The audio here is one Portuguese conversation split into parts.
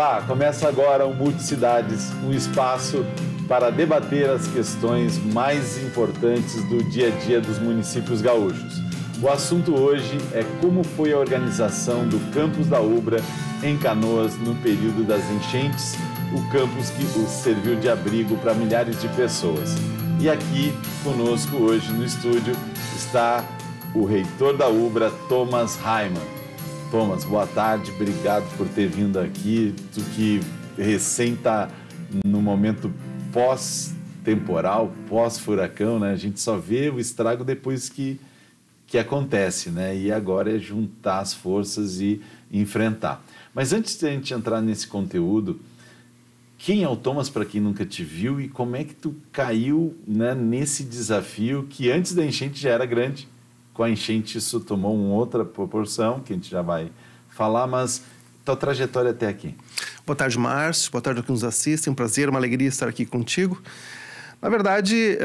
Olá, começa agora o Multicidades, um espaço para debater as questões mais importantes do dia a dia dos municípios gaúchos. O assunto hoje é como foi a organização do campus da Ubra em Canoas no período das enchentes, o campus que serviu de abrigo para milhares de pessoas. E aqui conosco hoje no estúdio está o reitor da Ubra, Thomas Heimann. Thomas, boa tarde, obrigado por ter vindo aqui. Tu que recém está no momento pós-temporal, pós-furacão, né? A gente só vê o estrago depois que acontece, né? E agora é juntar as forças e enfrentar. Mas antes de a gente entrar nesse conteúdo, quem é o Thomas para quem nunca te viu e como é que tu caiu, né, nesse desafio que antes da enchente já era grande? Com a enchente isso tomou uma outra proporção, que a gente já vai falar, mas tua trajetória até aqui. Boa tarde, Márcio. Boa tarde a quem nos assiste. É um prazer, uma alegria estar aqui contigo. Na verdade,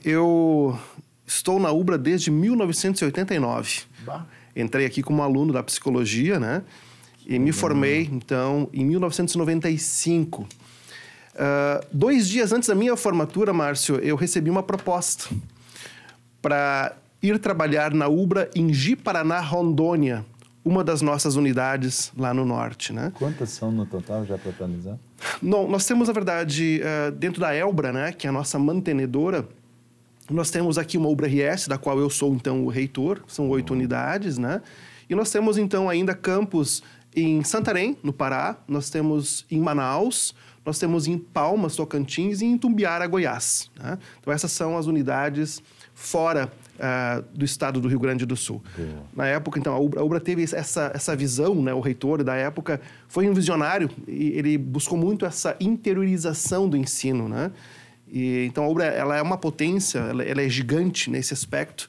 eu estou na Ubra desde 1989. Bah. Entrei aqui como aluno da psicologia, né? E me formei, então, em 1995. 2 dias antes da minha formatura, Márcio, eu recebi uma proposta para ir trabalhar na Ubra em Ji-Paraná, Rondônia, uma das nossas unidades lá no norte, né? Quantas são no total, já para atualizar? Não, nós temos, na verdade, dentro da Elbra, né, que é a nossa mantenedora, nós temos aqui uma Ubra RS, da qual eu sou, então, o reitor, são 8 unidades, né? E nós temos, então, ainda campos em Santarém, no Pará, nós temos em Manaus, nós temos em Palmas, Tocantins e em Tumbiara, Goiás, né? Então, essas são as unidades fora do estado do Rio Grande do Sul. Na época, então, a Ubra teve essa visão, né? O reitor da época foi um visionário e ele buscou muito essa interiorização do ensino, né? E, então, a Ubra ela é uma potência, ela é gigante nesse aspecto,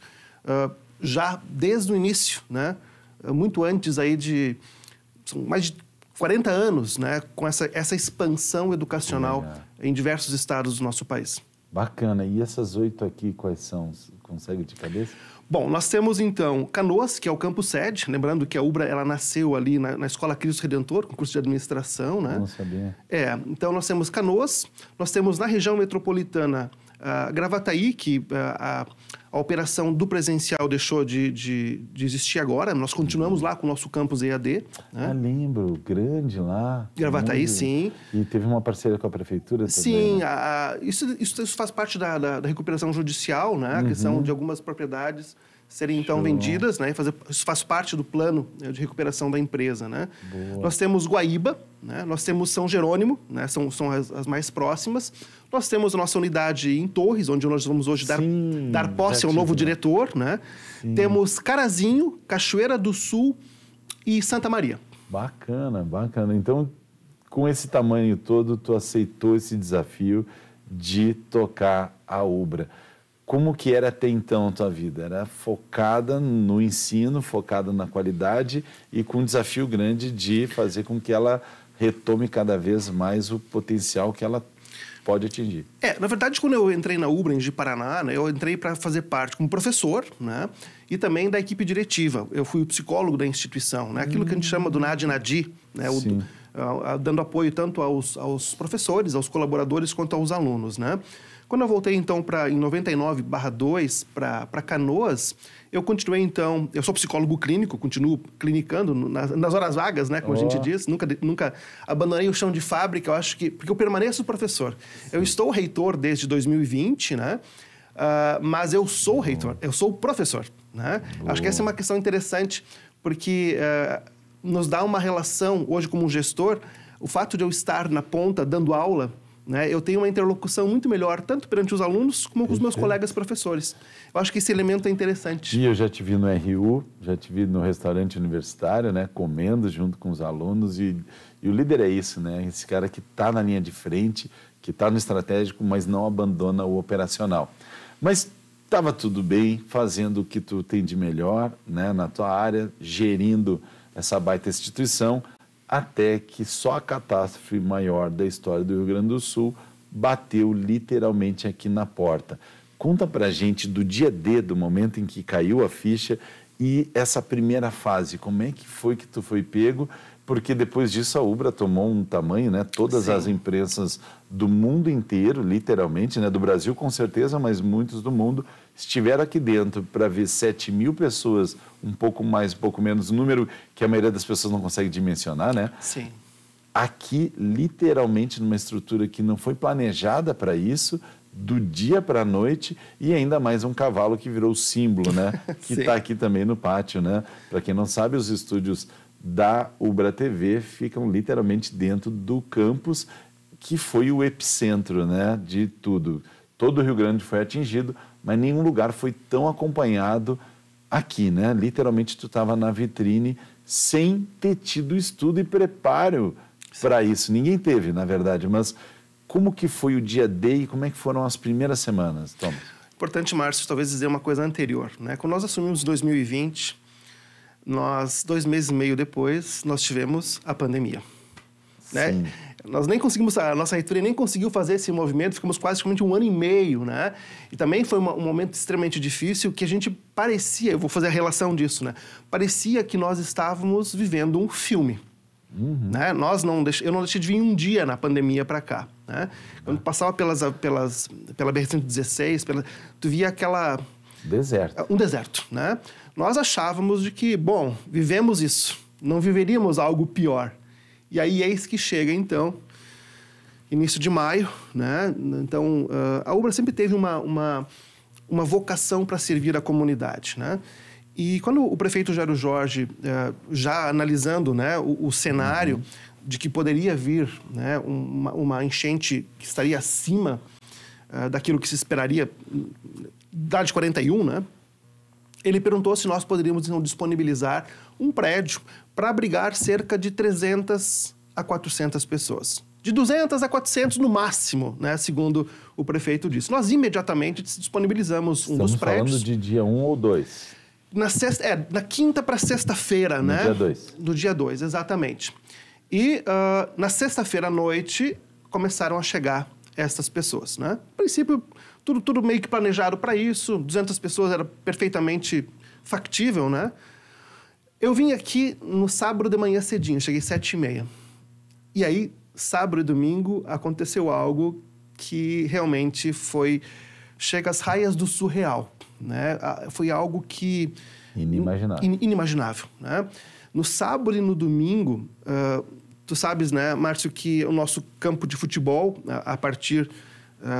já desde o início, né? Muito antes aí de... São mais de 40 anos, né? Com essa expansão educacional em diversos estados do nosso país. Bacana. E essas 8 aqui, quais são? Consegue de cabeça? Bom, nós temos, então, Canoas, que é o campus sede. Lembrando que a Ubra, ela nasceu ali na Escola Cristo Redentor, com curso de administração, né? Não sabia. Então, nós temos Canoas. Nós temos, na região metropolitana, Gravataí, que a operação do presencial deixou de existir agora. Nós continuamos lá com o nosso campus EAD. Né? Lembro, grande lá. Gravataí, lembro. Sim. E teve uma parceria com a prefeitura também. Sim, né? Isso faz parte da recuperação judicial, né? A questão de algumas propriedades serem, então, vendidas, né? Isso faz parte do plano de recuperação da empresa, né? Boa. Nós temos Guaíba, né? Nós temos São Jerônimo, né? São as mais próximas. Nós temos a nossa unidade em Torres, onde nós vamos hoje dar posse ao novo diretor, né? Sim. Temos Carazinho, Cachoeira do Sul e Santa Maria. Bacana, bacana. Então, com esse tamanho todo, tu aceitou esse desafio de tocar a Ubra. Como que era até então a tua vida? Era focada no ensino, focada na qualidade e com um desafio grande de fazer com que ela retome cada vez mais o potencial que ela pode atingir. Na verdade, quando eu entrei na Ubra, em Ji-Paraná, né, eu entrei para fazer parte como professor, né, e também da equipe diretiva. Eu fui o psicólogo da instituição, né, aquilo que a gente chama do NAD-NADI, né, dando apoio tanto aos professores, aos colaboradores, quanto aos alunos, né. Quando eu voltei, então, em 99/2 para Canoas, eu continuei, então... Eu sou psicólogo clínico, continuo clinicando nas horas vagas, né, como a gente diz. Nunca abandonei o chão de fábrica, eu acho que... Porque eu permaneço professor. Eu estou reitor desde 2020, né? Mas eu sou reitor, eu sou professor, né? Acho que essa é uma questão interessante, porque nos dá uma relação, hoje como gestor, o fato de eu estar na ponta dando aula, né, eu tenho uma interlocução muito melhor, tanto perante os alunos, como com os meus colegas professores. Eu acho que esse elemento é interessante. E eu já te vi no RU, já te vi no restaurante universitário, né, comendo junto com os alunos, e o líder é isso, né, esse cara que está na linha de frente, que está no estratégico, mas não abandona o operacional. Mas estava tudo bem, fazendo o que tu tem de melhor, né, na tua área, gerindo essa baita instituição, até que só a catástrofe maior da história do Rio Grande do Sul bateu literalmente aqui na porta. Conta pra gente do dia D, do momento em que caiu a ficha, e essa primeira fase, como é que foi que tu foi pego porque depois disso a Ubra tomou um tamanho, né? Todas as imprensas do mundo inteiro, literalmente, né? Do Brasil com certeza, mas muitos do mundo estiveram aqui dentro para ver 7.000 pessoas, um pouco mais, um pouco menos, número que a maioria das pessoas não consegue dimensionar, né? Sim. Aqui, literalmente, numa estrutura que não foi planejada para isso, do dia para a noite, e ainda mais um cavalo que virou símbolo, né? Que está aqui também no pátio, né? Para quem não sabe, os estúdios da Ubra TV ficam literalmente dentro do campus, que foi o epicentro, né, de tudo. Todo o Rio Grande foi atingido, mas nenhum lugar foi tão acompanhado aqui, né? Literalmente tu estava na vitrine sem ter tido estudo e preparo para isso. Ninguém teve, na verdade, mas como que foi o dia D e como é que foram as primeiras semanas, Thomas? Importante, Márcio, talvez dizer uma coisa anterior, né? Quando nós assumimos 2020, 2 meses e meio depois, nós tivemos a pandemia, né? Nós nem conseguimos, a nossa reitoria nem conseguiu fazer esse movimento, ficamos quase 1 ano e meio, né? E também foi um momento extremamente difícil que a gente parecia, eu vou fazer a relação disso, né? Parecia que nós estávamos vivendo um filme. Né? Eu não deixei de vir um dia na pandemia para cá, né? Quando passava pela BR-116, tu via aquela... Deserto. Um deserto, né? Nós achávamos de que, bom, vivemos isso, não viveríamos algo pior. E aí, eis que chega, então, início de maio, né? Então, a Ubra sempre teve uma vocação para servir a comunidade, né? E quando o prefeito Jairo Jorge, já analisando, né, o cenário de que poderia vir, né, uma enchente que estaria acima daquilo que se esperaria, da de 41, né? Ele perguntou se nós poderíamos então, disponibilizar um prédio para abrigar cerca de 300 a 400 pessoas. De 200 a 400 no máximo, né, segundo o prefeito disse. Nós imediatamente disponibilizamos um dos prédios. Estamos falando de dia 1 ou 2? Na quinta para sexta-feira, né? No dia 2. Do dia 2, exatamente. E na sexta-feira à noite começaram a chegar essas pessoas, né? A princípio, tudo meio que planejado para isso, 200 pessoas era perfeitamente factível, né? Eu vim aqui no sábado de manhã cedinho, cheguei 7h30. E aí, sábado e domingo, aconteceu algo que realmente chega às raias do surreal, né? Foi algo que... Inimaginável, né? No sábado e no domingo, tu sabes, né, Márcio, que o nosso campo de futebol, a partir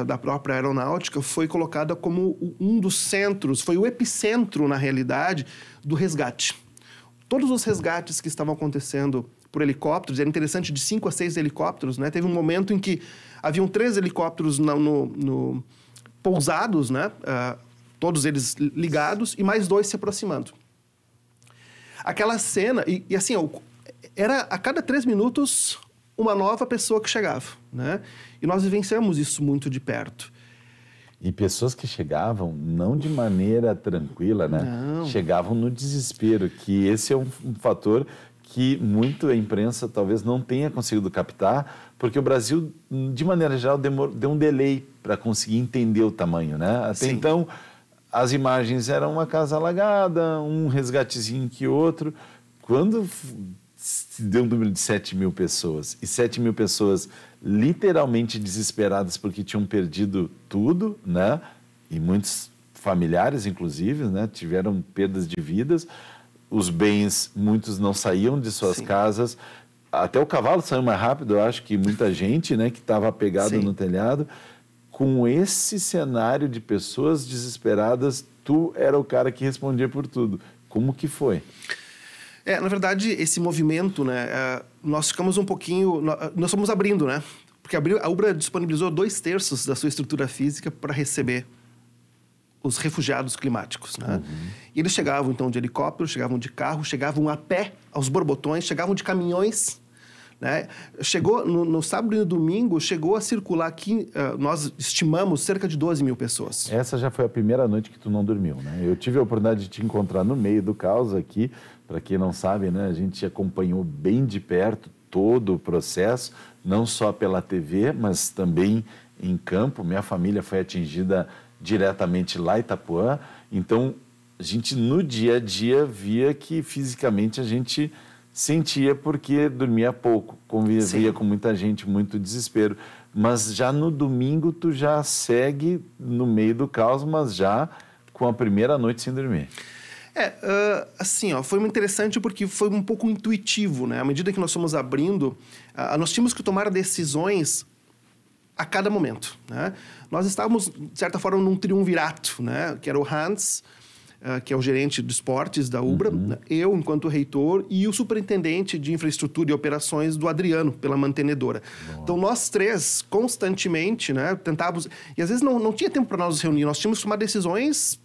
da própria aeronáutica, foi colocada como um dos centros, foi o epicentro, na realidade, do resgate. Todos os resgates que estavam acontecendo por helicópteros, era interessante, de 5 a 6 helicópteros, né? Teve um momento em que haviam 3 helicópteros pousados, né? Todos eles ligados, e mais 2 se aproximando. Aquela cena, e assim, era a cada 3 minutos uma nova pessoa que chegava, né? E nós vivenciamos isso muito de perto. E pessoas que chegavam não de maneira tranquila, né? Não. Chegavam no desespero, que esse é um fator que muito a imprensa talvez não tenha conseguido captar, porque o Brasil, de maneira geral, deu um delay para conseguir entender o tamanho, né? Até então, as imagens eram uma casa alagada, um resgatezinho que outro. Quando se deu um número de 7.000 pessoas, e 7.000 pessoas literalmente desesperadas porque tinham perdido tudo, né? E muitos familiares, inclusive, né, tiveram perdas de vidas. Os bens, muitos não saíam de suas casas. Até o cavalo saiu mais rápido, eu acho que muita gente, né, que estava apegada no telhado. Com esse cenário de pessoas desesperadas, tu era o cara que respondia por tudo. Como que foi? Na verdade, esse movimento, né, nós ficamos um pouquinho... Nós fomos abrindo, né? Porque a Ubra disponibilizou 2/3 da sua estrutura física para receber os refugiados climáticos, né? E eles chegavam, então, de helicóptero, chegavam de carro, chegavam a pé aos borbotões, chegavam de caminhões, né? Chegou, no sábado e no domingo, chegou a circular aqui, nós estimamos, cerca de 12.000 pessoas. Essa já foi a primeira noite que tu não dormiu, né? Eu tive a oportunidade de te encontrar no meio do caos aqui. Para quem não sabe, né, a gente acompanhou bem de perto todo o processo, não só pela TV, mas também em campo. Minha família foi atingida diretamente lá em Itapuã. Então, a gente, no dia a dia, via que fisicamente a gente sentia porque dormia pouco, convivia com muita gente, muito desespero. Mas já no domingo tu já segue no meio do caos, mas já com a primeira noite sem dormir. Assim, foi muito interessante porque foi um pouco intuitivo, né? À medida que nós fomos abrindo, nós tínhamos que tomar decisões a cada momento, né? Nós estávamos, de certa forma, num triunvirato, né? Que era o Hans, que é o gerente de esportes da Ubra, eu, enquanto reitor, e o superintendente de infraestrutura e operações do Adriano, pela mantenedora. Nossa. Então, nós três, constantemente, né, tentávamos... E, às vezes, não tinha tempo para nós nos reunir. Nós tínhamos que tomar decisões...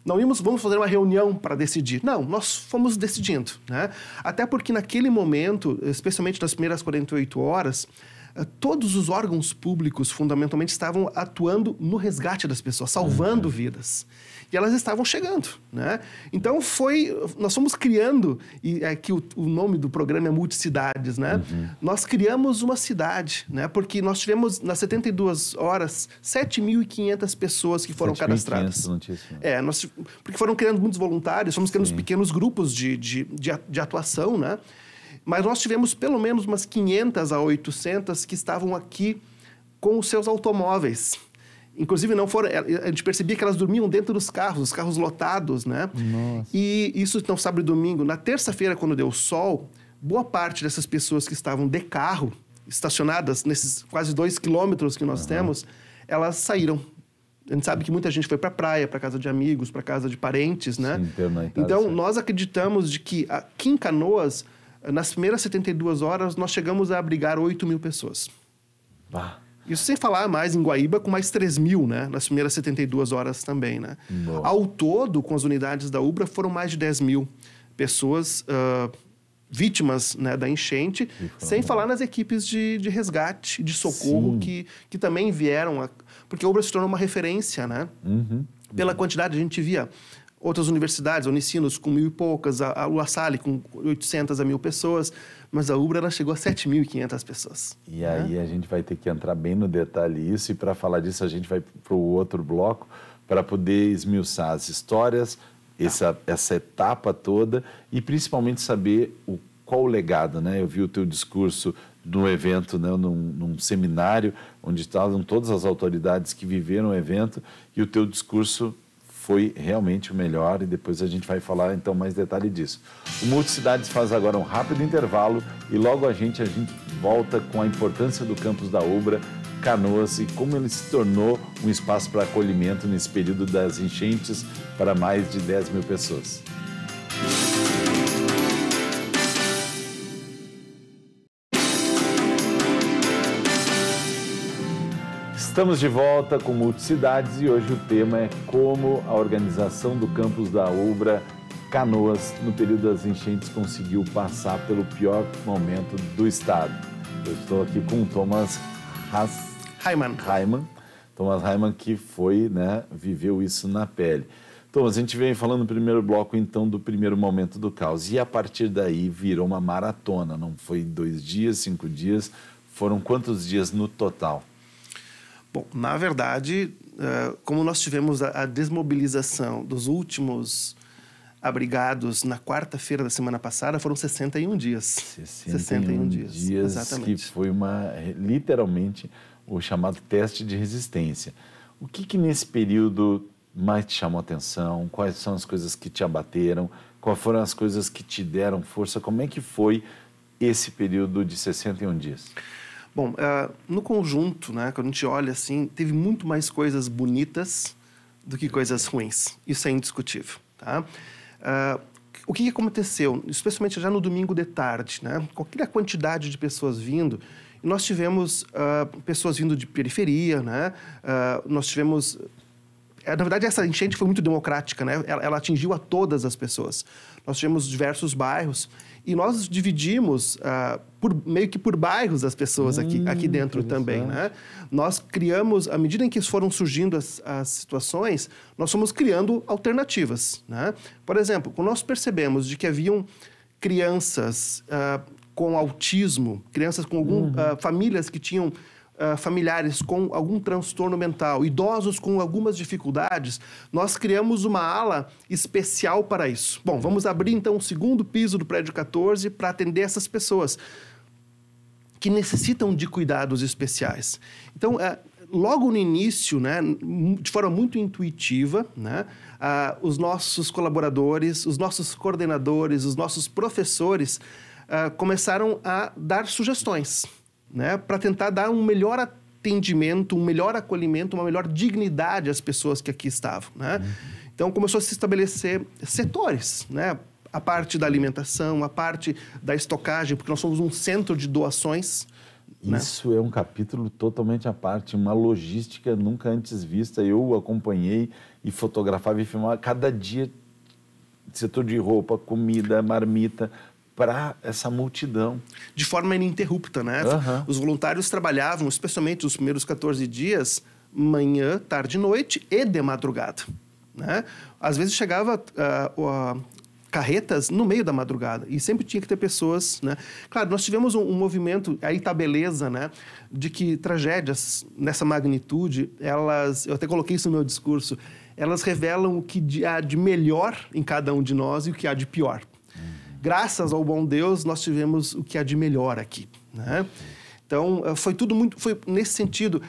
Não vamos fazer uma reunião para decidir. Não, nós fomos decidindo, né? Até porque, naquele momento, especialmente nas primeiras 48 horas... Todos os órgãos públicos, fundamentalmente, estavam atuando no resgate das pessoas, salvando vidas. E elas estavam chegando, né? Então, nós fomos criando, e aqui o nome do programa é Multicidades, né? Nós criamos uma cidade, né? Porque nós tivemos, nas 72 horas, 7.500 pessoas que foram cadastradas. Porque foram criando muitos voluntários, fomos criando pequenos grupos de atuação, né? Mas nós tivemos pelo menos umas 500 a 800 que estavam aqui com os seus automóveis. Inclusive, a gente percebia que elas dormiam dentro dos carros, os carros lotados, né? Nossa. E isso, então, sábado e domingo. Na terça-feira, quando deu sol, boa parte dessas pessoas que estavam de carro, estacionadas nesses quase 2 quilômetros que nós temos, elas saíram. A gente sabe que muita gente foi para a praia, para casa de amigos, para casa de parentes, né? Então, nós acreditamos de que aqui em Canoas... Nas primeiras 72 horas, nós chegamos a abrigar 8.000 pessoas. Isso sem falar mais em Guaíba, com mais 3.000, né? Nas primeiras 72 horas também, né? Ao todo, com as unidades da Ubra, foram mais de 10.000 pessoas vítimas, né, da enchente, sem falar nas equipes de resgate, de socorro, que também vieram... Porque a Ubra se tornou uma referência, né? Pela quantidade, a gente via... Outras universidades, a Unicinos com 1.000 e poucas, a La Salle com 800 a 1.000 pessoas, mas a Ubra ela chegou a 7.500 pessoas. E aí a gente vai ter que entrar bem no detalhe isso, e para falar disso a gente vai para o outro bloco para poder esmiuçar as histórias, essa etapa toda e principalmente saber qual o legado, né? Eu vi o teu discurso no evento, né, num seminário onde estavam todas as autoridades que viveram o evento e o teu discurso foi realmente o melhor, e depois a gente vai falar então mais detalhe disso. O Multicidades faz agora um rápido intervalo e logo a gente volta com a importância do campus da Ubra, Canoas, e como ele se tornou um espaço para acolhimento nesse período das enchentes para mais de 10.000 pessoas. Estamos de volta com Multicidades e hoje o tema é como a organização do campus da Ubra Canoas, no período das enchentes, conseguiu passar pelo pior momento do estado. Eu estou aqui com o Thomas Heimann. Thomas Heimann, que foi, né, viveu isso na pele. Thomas, a gente vem falando no primeiro bloco, então, do primeiro momento do caos. E a partir daí virou uma maratona, não foi 2 dias, 5 dias, foram quantos dias no total? Bom, na verdade, como nós tivemos a desmobilização dos últimos abrigados na quarta-feira da semana passada, foram 61 dias. 61 dias, exatamente. Que foi literalmente o chamado teste de resistência. O que nesse período mais te chamou a atenção? Quais são as coisas que te abateram? Quais foram as coisas que te deram força? Como é que foi esse período de 61 dias? Bom, no conjunto, né, quando a gente olha assim, teve muito mais coisas bonitas do que coisas ruins. Isso é indiscutível, tá? O que aconteceu, especialmente já no domingo de tarde, né? Com aquela quantidade de pessoas vindo, nós tivemos pessoas vindo de periferia, né? Nós tivemos... Na verdade, essa enchente foi muito democrática, né? Ela atingiu a todas as pessoas. Nós tivemos diversos bairros e nós dividimos meio que por bairros as pessoas aqui dentro também, né? Nós criamos, à medida em que foram surgindo as situações, nós fomos criando alternativas, né? Por exemplo, quando nós percebemos de que haviam crianças com autismo, crianças com famílias que tinham familiares com algum transtorno mental, idosos com algumas dificuldades, nós criamos uma ala especial para isso. Bom, vamos abrir então o segundo piso do prédio 14 para atender essas pessoas que necessitam de cuidados especiais. Então, logo no início, né, de forma muito intuitiva, né, os nossos colaboradores, os nossos coordenadores, os nossos professores começaram a dar sugestões, né, para tentar dar um melhor atendimento, um melhor acolhimento, uma melhor dignidade às pessoas que aqui estavam, né? Então, começou a se estabelecer setores, né? A parte da alimentação, a parte da estocagem, porque nós somos um centro de doações. Isso, né? É um capítulo totalmente à parte, uma logística nunca antes vista. Eu acompanhei e fotografava e filmava cada dia, setor de roupa, comida, marmita, para essa multidão. De forma ininterrupta, né? Os voluntários trabalhavam, especialmente os primeiros 14 dias, manhã, tarde e noite e de madrugada, né? Às vezes chegava carretas no meio da madrugada e sempre tinha que ter pessoas, né? Claro, nós tivemos um movimento, aí tá a beleza, né? De que tragédias nessa magnitude, eu até coloquei isso no meu discurso, elas revelam o que há de melhor em cada um de nós e o que há de pior. Graças ao bom Deus, nós tivemos o que há de melhor aqui, né? Então, foi nesse sentido,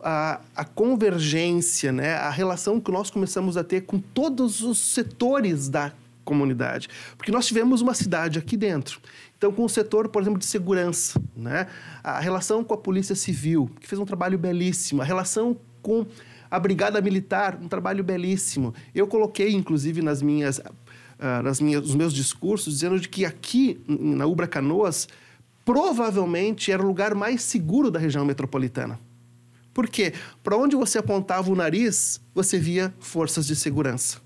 a convergência, né? A relação que nós começamos a ter com todos os setores da comunidade. Porque nós tivemos uma cidade aqui dentro. Então, com o setor, por exemplo, de segurança, né? A relação com a Polícia Civil, que fez um trabalho belíssimo. A relação com a Brigada Militar, um trabalho belíssimo. Eu coloquei, inclusive, nos meus discursos, dizendo de que aqui, na Ubra Canoas, provavelmente era o lugar mais seguro da região metropolitana. Por quê? Para onde você apontava o nariz, você via forças de segurança.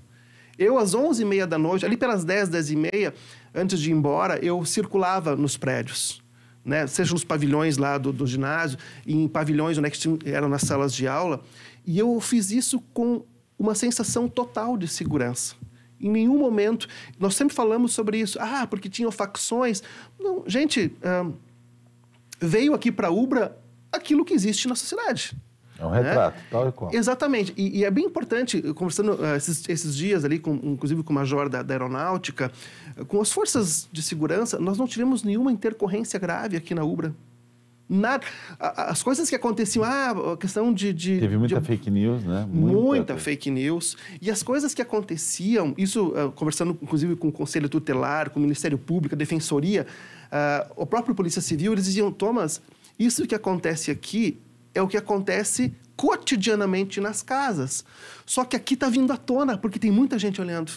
Eu, às 11h30 da noite, ali pelas 10h30, antes de ir embora, eu circulava nos prédios, né? Seja nos pavilhões lá do ginásio, em pavilhões onde eram nas salas de aula, e eu fiz isso com uma sensação total de segurança. Em nenhum momento, nós sempre falamos sobre isso. Porque tinham facções. Não, gente, veio aqui para a Ubra aquilo que existe na sociedade. É um retrato, né? Tal e qual. Exatamente. E é bem importante, conversando esses dias ali, inclusive com o major da Aeronáutica, com as forças de segurança, nós não tivemos nenhuma intercorrência grave aqui na Ubra. Nada. As coisas que aconteciam, a questão Teve muita fake news, né? Muita fake news. E as coisas que aconteciam, isso conversando inclusive com o Conselho Tutelar, com o Ministério Público, a Defensoria, o próprio Polícia Civil, eles diziam, Thomas, isso que acontece aqui é o que acontece cotidianamente nas casas. Só que aqui está vindo à tona, porque tem muita gente olhando.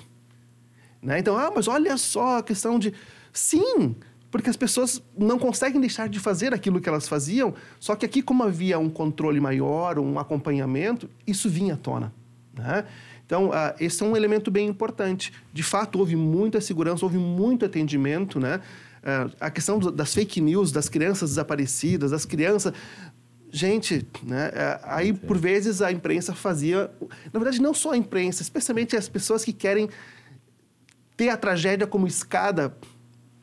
Né? Então, mas olha só a questão de... Sim, porque as pessoas não conseguem deixar de fazer aquilo que elas faziam, só que aqui, como havia um controle maior, um acompanhamento, isso vinha à tona. Né? Então, esse é um elemento bem importante. De fato, houve muita segurança, houve muito atendimento, né? A questão das fake news, das crianças desaparecidas, das crianças... Gente, né? Aí, por vezes, a imprensa fazia... Na verdade, não só a imprensa, especialmente as pessoas que querem ter a tragédia como escada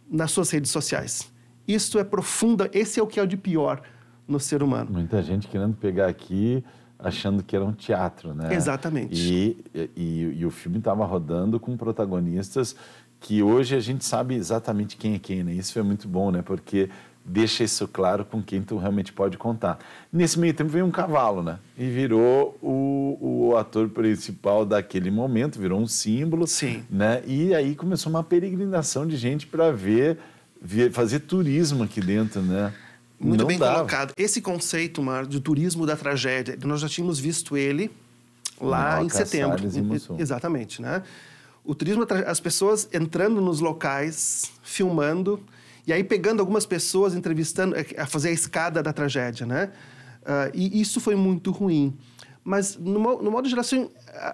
nas suas redes sociais. Isso é profunda, esse é o que é de pior no ser humano. Muita gente querendo pegar aqui, achando que era um teatro, né? Exatamente. E o filme estava rodando com protagonistas que hoje a gente sabe exatamente quem é quem, né? Isso é muito bom, né? Porque deixa isso claro com quem tu realmente pode contar. Nesse meio tempo veio um cavalo, né? E virou o ator principal daquele momento, virou um símbolo. Sim. Né? E aí começou uma peregrinação de gente para fazer turismo aqui dentro, né? Muito bem colocado. Esse conceito, Mar, de turismo da tragédia, nós já tínhamos visto ele lá em setembro. Exatamente, né? O turismo, as pessoas entrando nos locais, filmando, e aí pegando algumas pessoas, entrevistando, a fazer a escada da tragédia, né? E isso foi muito ruim. Mas, no modo geral,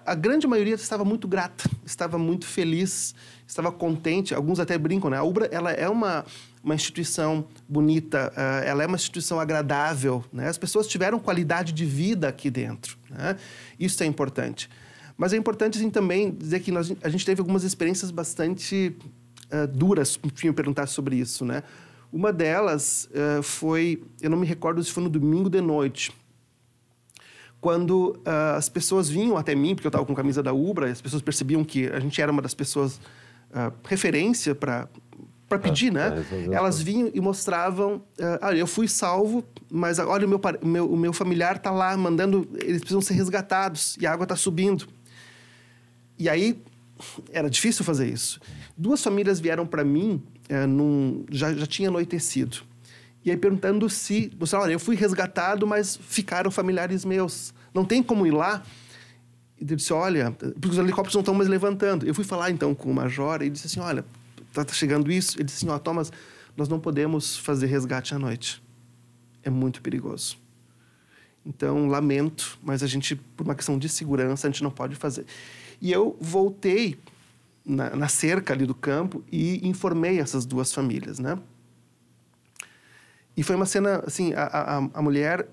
a grande maioria estava muito grata, estava muito feliz, estava contente. Alguns até brincam, né? A Ubra, ela é uma instituição bonita, ela é uma instituição agradável, né? As pessoas tiveram qualidade de vida aqui dentro, né? Isso é importante. Mas é importante, assim, também dizer que a gente teve algumas experiências bastante duras, me perguntar sobre isso, né? Uma delas foi, eu não me recordo se foi no domingo de noite, quando as pessoas vinham até mim, porque eu estava com camisa da Ubra, e as pessoas percebiam que a gente era uma das pessoas referência para pedir, né? Elas vinham e mostravam, eu fui salvo, mas olha, o meu familiar está lá mandando, eles precisam ser resgatados e a água está subindo. E aí, era difícil fazer isso. 2 famílias vieram para mim, já tinha anoitecido. E aí perguntando se... Olha, eu fui resgatado, mas ficaram familiares meus. Não tem como ir lá? E ele disse, olha... Porque os helicópteros não estão mais levantando. Eu fui falar, então, com o major, e ele disse assim, olha, tá chegando isso? Ele disse assim, Thomas, nós não podemos fazer resgate à noite. É muito perigoso. Então, lamento, mas a gente, por uma questão de segurança, a gente não pode fazer. E eu voltei na cerca ali do campo e informei essas 2 famílias, né? E foi uma cena, assim, a mulher,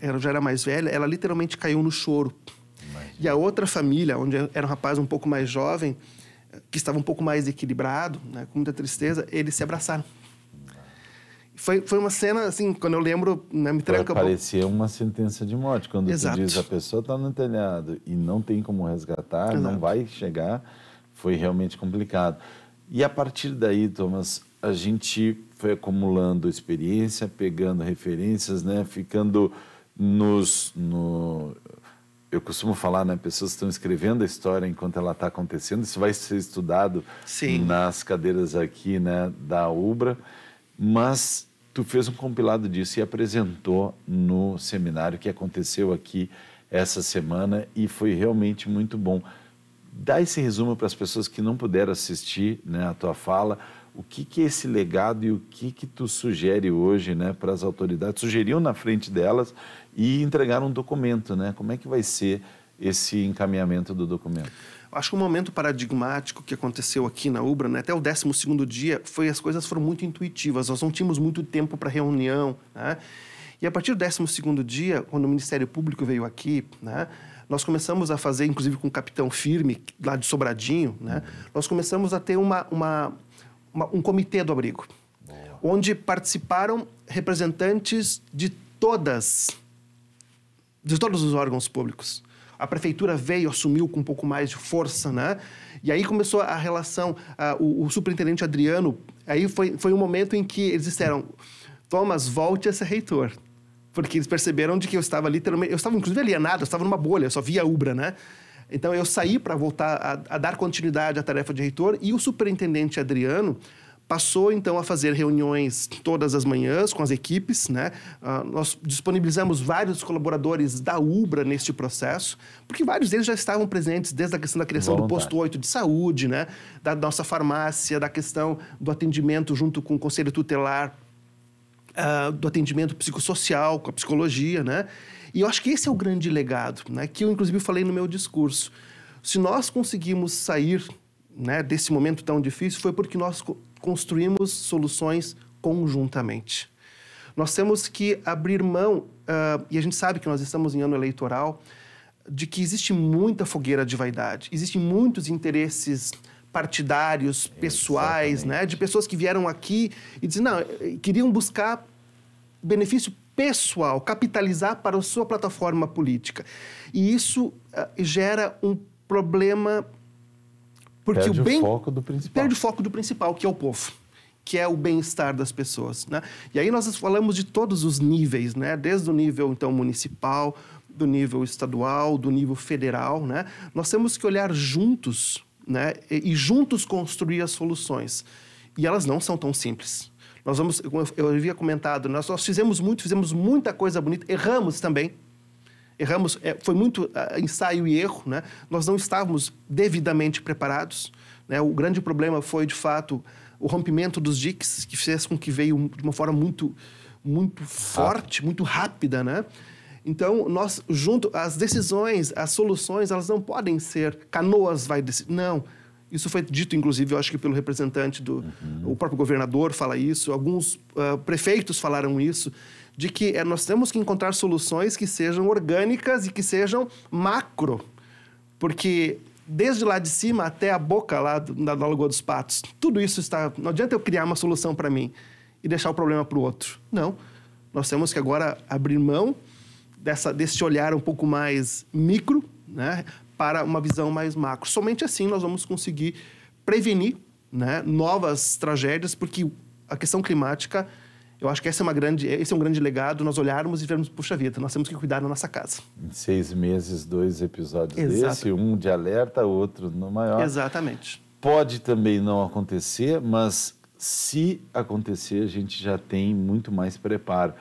ela já era mais velha, ela literalmente caiu no choro. Imagina. E a outra família, onde era um rapaz um pouco mais jovem, que estava um pouco mais equilibrado, né, com muita tristeza, eles se abraçaram. Foi uma cena, assim, quando eu lembro, né, me tranca... Parecia uma sentença de morte. Quando Exato. Tu diz a pessoa está no telhado e não tem como resgatar, Exato. não vai chegar, foi realmente complicado. E a partir daí, Thomas, a gente foi acumulando experiência, pegando referências, né, ficando eu costumo falar, né, pessoas estão escrevendo a história enquanto ela está acontecendo. Isso vai ser estudado Sim. nas cadeiras aqui, né, da Ubra, mas tu fez um compilado disso e apresentou no seminário que aconteceu aqui essa semana e foi realmente muito bom. Dá esse resumo para as pessoas que não puderam assistir, né, a tua fala. O que é esse legado e o que tu sugere hoje, né, para as autoridades? Sugeriu na frente delas e entregaram um documento, né? Como é que vai ser esse encaminhamento do documento? Acho que um momento paradigmático que aconteceu aqui na Ubra, né, até o 12º dia, as coisas foram muito intuitivas. Nós não tínhamos muito tempo para reunião, né? E a partir do 12º dia, quando o Ministério Público veio aqui, né, nós começamos a fazer, inclusive com o capitão Firme, lá de Sobradinho, né, nós começamos a ter um comitê do abrigo, onde participaram representantes de todos os órgãos públicos. A prefeitura veio, assumiu com um pouco mais de força, né? E aí começou a relação, o superintendente Adriano, aí foi um momento em que eles disseram, Thomas, volte a ser reitor. Porque eles perceberam de que eu estava literalmente... Eu estava, inclusive, alienado, eu estava numa bolha, eu só via a Ubra, né? Então, eu saí para voltar a dar continuidade à tarefa de reitor e o superintendente Adriano passou, então, a fazer reuniões todas as manhãs com as equipes, né? Nós disponibilizamos vários colaboradores da Ubra neste processo, porque vários deles já estavam presentes desde a questão da criação do posto 8 de saúde, né? Da nossa farmácia, da questão do atendimento junto com o conselho tutelar, do atendimento psicossocial, com a psicologia, né? E eu acho que esse é o grande legado, né? Que eu, inclusive, falei no meu discurso. Se nós conseguimos sair, né, desse momento tão difícil, foi porque nós construímos soluções conjuntamente. Nós temos que abrir mão, e a gente sabe que nós estamos em ano eleitoral, de que existe muita fogueira de vaidade, existem muitos interesses partidários, pessoais, né, de pessoas que vieram aqui e dizem, não, queriam buscar benefício pessoal, capitalizar para a sua plataforma política. E isso gera um problema... Porque perde o foco do principal. Perde o foco do principal, que é o povo, que é o bem-estar das pessoas, né? E aí nós falamos de todos os níveis, né? Desde o nível, então, municipal, do nível estadual, do nível federal, né? Nós temos que olhar juntos, né? E juntos construir as soluções. E elas não são tão simples. Nós vamos, eu havia comentado, nós fizemos muita coisa bonita, erramos também. Erramos, foi muito ensaio e erro, né? Nós não estávamos devidamente preparados, né? O grande problema foi, de fato, o rompimento dos diques, que fez com que veio de uma forma muito forte, muito rápida, né? Então, nós, as decisões, as soluções, elas não podem ser Canoas vai decidir. Não. Isso foi dito, inclusive, eu acho que pelo representante o próprio governador fala isso, alguns prefeitos falaram isso, de que nós temos que encontrar soluções que sejam orgânicas e que sejam macro. Porque desde lá de cima até a boca lá da Lagoa dos Patos, tudo isso está... Não adianta eu criar uma solução para mim. e deixar o problema para o outro. Não. Nós temos que agora abrir mão desse olhar um pouco mais micro, né, para uma visão mais macro. Somente assim nós vamos conseguir prevenir, né, novas tragédias, porque a questão climática, eu acho que esse é um grande legado, nós olharmos e vermos, puxa vida, nós temos que cuidar da nossa casa. Em 6 meses, 2 episódios desse, um de alerta, outro no maior. Exatamente. Pode também não acontecer, mas se acontecer, a gente já tem muito mais preparo.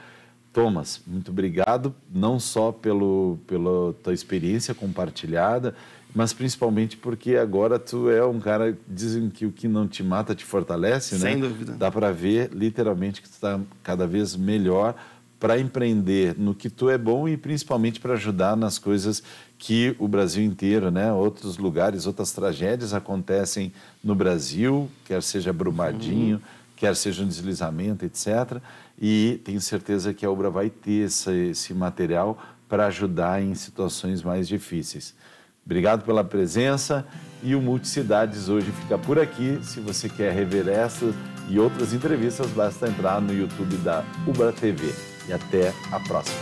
Thomas, muito obrigado, não só pela tua experiência compartilhada, mas principalmente porque agora tu é um cara, dizem que o que não te mata te fortalece, né? Sem dúvida. Dá para ver literalmente que tu está cada vez melhor para empreender no que tu é bom e principalmente para ajudar nas coisas que o Brasil inteiro, né? Outros lugares, outras tragédias acontecem no Brasil, quer seja Brumadinho, quer seja um deslizamento, etc. E tenho certeza que a Ubra vai ter esse material para ajudar em situações mais difíceis. Obrigado pela presença e o Multicidades hoje fica por aqui. Se você quer rever essa e outras entrevistas, basta entrar no YouTube da Ubra TV. E até a próxima.